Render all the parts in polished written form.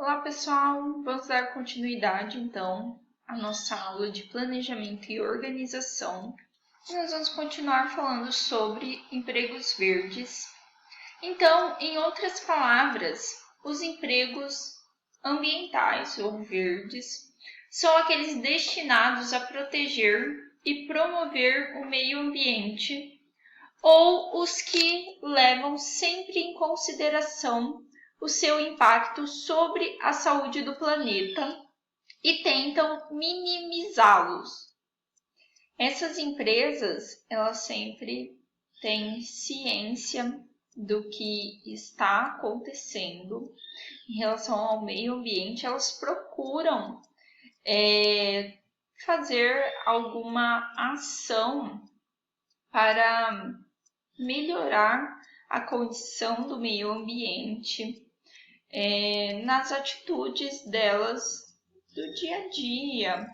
Olá pessoal, vamos dar continuidade então à nossa aula de planejamento e organização. Nós vamos continuar falando sobre empregos verdes. Então, em outras palavras, os empregos ambientais ou verdes são aqueles destinados a proteger e promover o meio ambiente ou os que levam sempre em consideração o seu impacto sobre a saúde do planeta e tentam minimizá-los. Essas empresas, elas sempre têm ciência do que está acontecendo em relação ao meio ambiente, elas procuram fazer alguma ação para melhorar a condição do meio ambiente nas atitudes delas do dia a dia,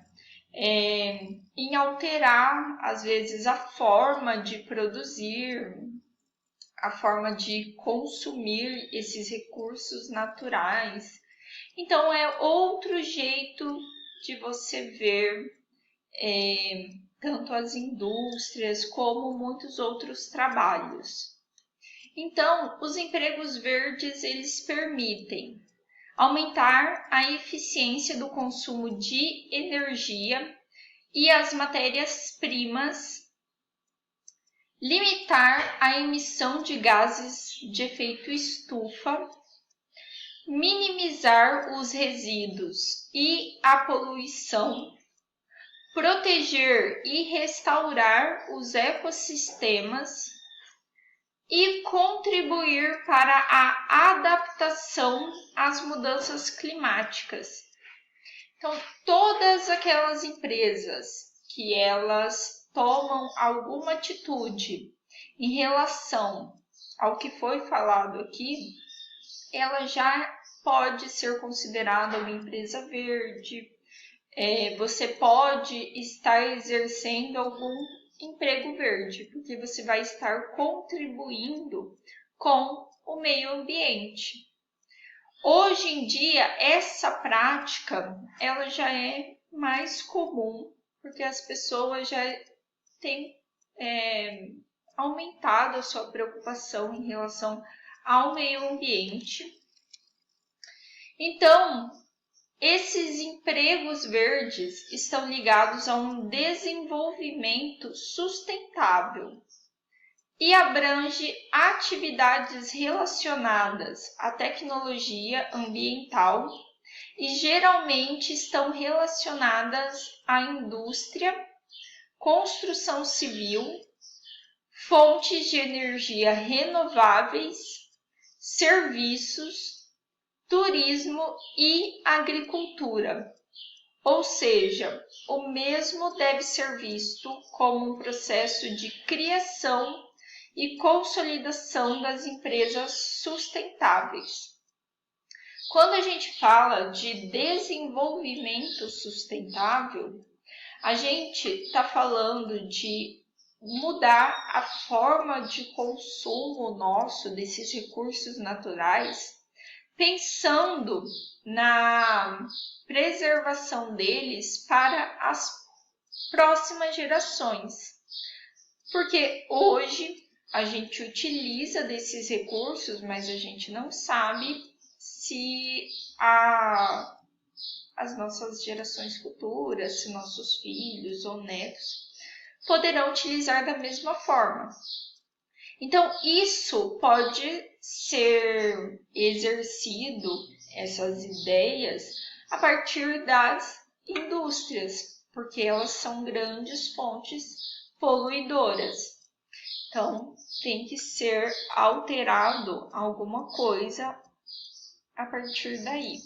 em alterar, às vezes, a forma de produzir, a forma de consumir esses recursos naturais. Então, é outro jeito de você ver tanto as indústrias como muitos outros trabalhos. Então, os empregos verdes, eles permitem aumentar a eficiência do consumo de energia e as matérias-primas, limitar a emissão de gases de efeito estufa, minimizar os resíduos e a poluição, proteger e restaurar os ecossistemas e contribuir para a adaptação às mudanças climáticas. Então, todas aquelas empresas que elas tomam alguma atitude em relação ao que foi falado aqui, ela já pode ser considerada uma empresa verde. Você pode estar exercendo algum emprego verde, porque você vai estar contribuindo com o meio ambiente. Hoje em dia, essa prática ela já é mais comum, porque as pessoas já têm aumentado a sua preocupação em relação ao meio ambiente. Então, esses empregos verdes estão ligados a um desenvolvimento sustentável e abrange atividades relacionadas à tecnologia ambiental e geralmente estão relacionadas à indústria, construção civil, fontes de energia renováveis, serviços, turismo e agricultura. Ou seja, o mesmo deve ser visto como um processo de criação e consolidação das empresas sustentáveis. Quando a gente fala de desenvolvimento sustentável, a gente está falando de mudar a forma de consumo nosso desses recursos naturais, pensando na preservação deles para as próximas gerações. Porque hoje a gente utiliza desses recursos, mas a gente não sabe se as nossas gerações futuras, se nossos filhos ou netos poderão utilizar da mesma forma. Então, isso pode ser exercido, essas ideias, a partir das indústrias, porque elas são grandes fontes poluidoras. Então, tem que ser alterado alguma coisa a partir daí.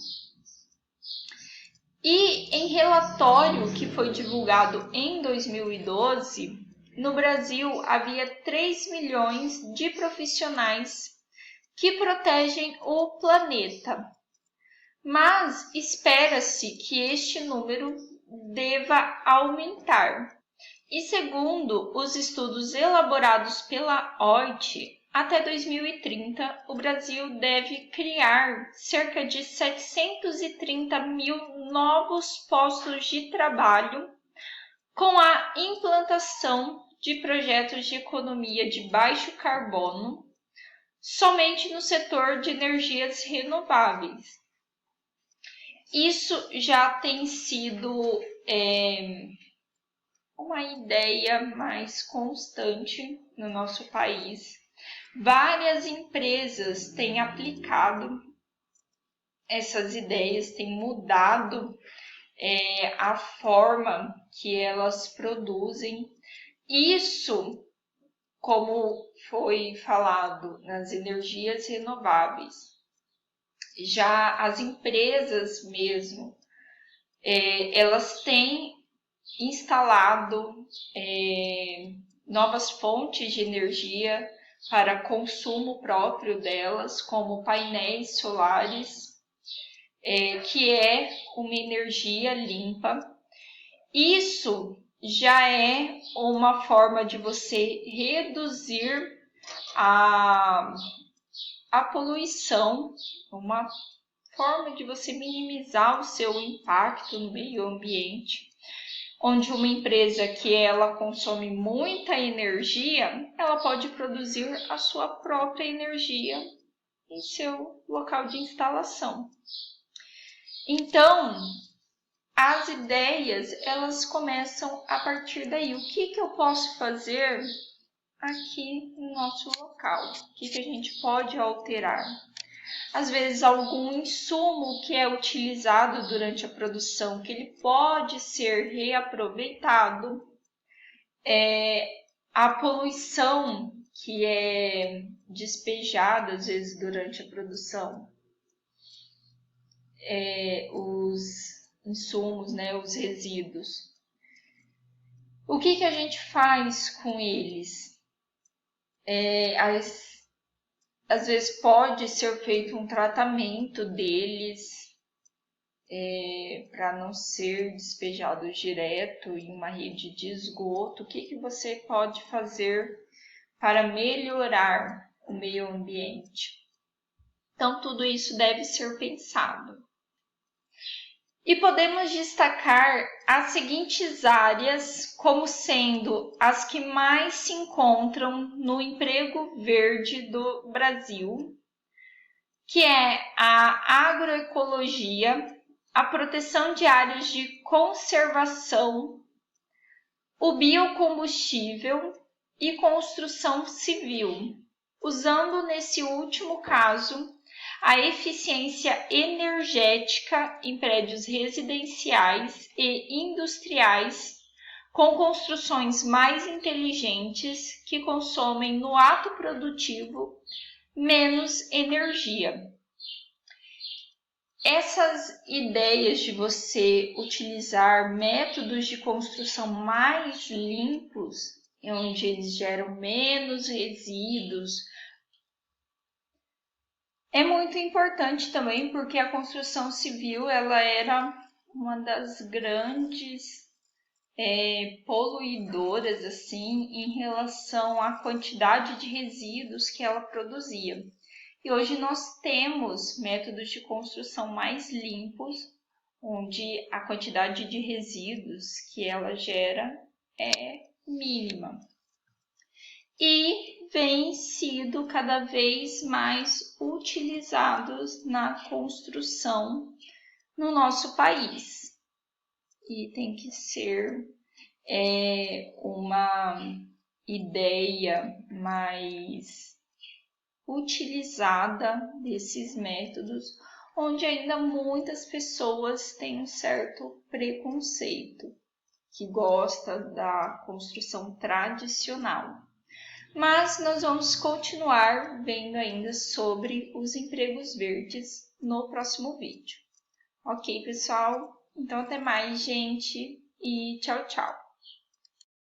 E em relatório que foi divulgado em 2012, no Brasil havia 3 milhões de profissionais que protegem o planeta, mas espera-se que este número deva aumentar. E segundo os estudos elaborados pela OIT, até 2030, o Brasil deve criar cerca de 730 mil novos postos de trabalho com a implantação de projetos de economia de baixo carbono somente no setor de energias renováveis. Isso já tem sido uma ideia mais constante no nosso país. Várias empresas têm aplicado essas ideias, têm mudado a forma que elas produzem. Isso, como foi falado nas energias renováveis, já as empresas mesmo, elas têm instalado novas fontes de energia para consumo próprio delas, como painéis solares, que é uma energia limpa. Isso já é uma forma de você reduzir a poluição, uma forma de você minimizar o seu impacto no meio ambiente, onde uma empresa que ela consome muita energia, ela pode produzir a sua própria energia em seu local de instalação. Então, as ideias, elas começam a partir daí. O que eu posso fazer aqui no nosso local? O que a gente pode alterar? Às vezes, algum insumo que é utilizado durante a produção, que ele pode ser reaproveitado. A poluição que é despejada, às vezes, durante a produção. Os insumos, né, os resíduos. O que a gente faz com eles? Às vezes pode ser feito um tratamento deles para não ser despejado direto em uma rede de esgoto. O que você pode fazer para melhorar o meio ambiente? Então, tudo isso deve ser pensado. E podemos destacar as seguintes áreas como sendo as que mais se encontram no emprego verde do Brasil, que é a agroecologia, a proteção de áreas de conservação, o biocombustível e construção civil, usando nesse último caso a eficiência energética em prédios residenciais e industriais, com construções mais inteligentes que consomem no ato produtivo menos energia. Essas ideias de você utilizar métodos de construção mais limpos, onde eles geram menos resíduos, é muito importante também, porque a construção civil ela era uma das grandes poluidoras assim, em relação à quantidade de resíduos que ela produzia. E hoje nós temos métodos de construção mais limpos, onde a quantidade de resíduos que ela gera é mínima. E vêm sido cada vez mais utilizados na construção no nosso país. E tem que ser uma ideia mais utilizada desses métodos, onde ainda muitas pessoas têm um certo preconceito, que gosta da construção tradicional. Mas nós vamos continuar vendo ainda sobre os empregos verdes no próximo vídeo. Ok, pessoal? Então até mais, gente, e tchau, tchau!